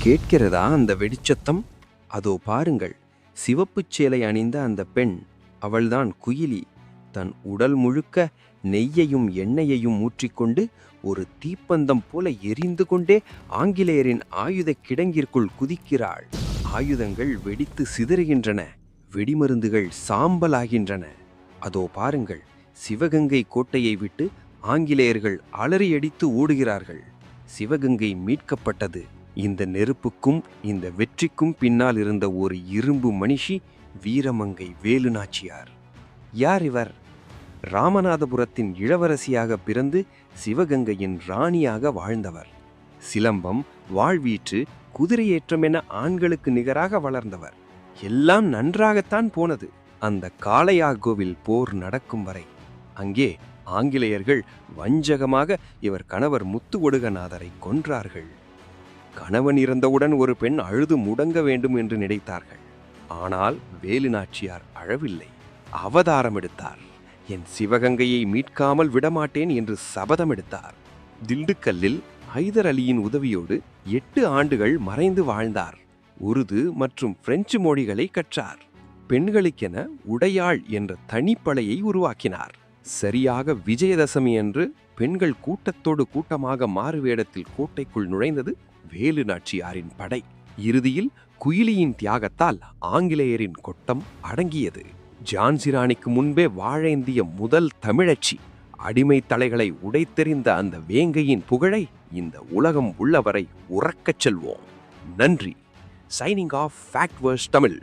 கேட்கிறதா அந்த வெடிச்சத்தம்? அதோ பாருங்கள், சிவப்புச் சேலை அணிந்த அந்த பெண். அவள்தான் குயிலி. தன் உடல் முழுக்க நெய்யையும் எண்ணெயையும் ஊற்றிக்கொண்டு ஒரு தீப்பந்தம் போல எரிந்து கொண்டே ஆங்கிலேயரின் ஆயுதக் கிடங்கிற்குள் குதிக்கிறாள். ஆயுதங்கள் வெடித்து சிதறுகின்றன. வெடிமருந்துகள் சாம்பலாகின்றன. அதோ பாருங்கள், சிவகங்கை கோட்டையை விட்டு ஆங்கிலேயர்கள் அலறியடித்து ஓடுகிறார்கள். சிவகங்கை மீட்கப்பட்டது. இந்த நெருப்புக்கும் இந்த வெற்றிக்கும் பின்னால் இருந்த ஒரு இரும்பு மனுஷி வீரமங்கை வேலுநாச்சியார். யார் இவர்? ராமநாதபுரத்தின் இளவரசியாக பிறந்து சிவகங்கையின் ராணியாக வாழ்ந்தவர். சிலம்பம், வாழ்வீற்று, குதிரையேற்றம் என ஆண்களுக்கு நிகராக வளர்ந்தவர். எல்லாம் நன்றாகத்தான் போனது, அந்த காளையார்கோவில் போர் நடக்கும் வரை. அங்கே ஆங்கிலேயர்கள் வஞ்சகமாக இவர் கணவர் முத்து ஒடுகநாதரை கொன்றார்கள். கணவன் இறந்தவுடன் ஒரு பெண் அழுது முடங்க வேண்டும் என்று நினைத்தார்கள். ஆனால் வேலுநாச்சியார் அழவில்லை. அவதாரம் எடுத்தார். என் சிவகங்கையை மீட்காமல் விடமாட்டேன் என்று சபதம் எடுத்தார். திண்டுக்கல்லில் ஹைதர் அலியின் உதவியோடு 8 ஆண்டுகள் மறைந்து வாழ்ந்தார். உருது மற்றும் பிரெஞ்சு மொழிகளை கற்றார். பெண்களுக்கென உடையாள் என்ற தனிப்படையை உருவாக்கினார். சரியாக விஜயதசமி அன்று பெண்கள் கூட்டத்தோடு கூட்டமாக மாறுவேடத்தில் கோட்டைக்குள் நுழைந்தது வேலுநாச்சியாரின் படை. இறுதியில் குயிலியின் தியாகத்தால் ஆங்கிலேயரின் கொட்டம் அடங்கியது. ஜான்சி ராணிக்கு முன்பே வாழேந்திய முதல் தமிழச்சி. அடிமை தலைகளை உடைத்தெறிந்த அந்த வேங்கையின் புகழை இந்த உலகம் உள்ளவரை உறக்கச் செல்வோம். நன்றி. Signing off Fact Verse Tamil.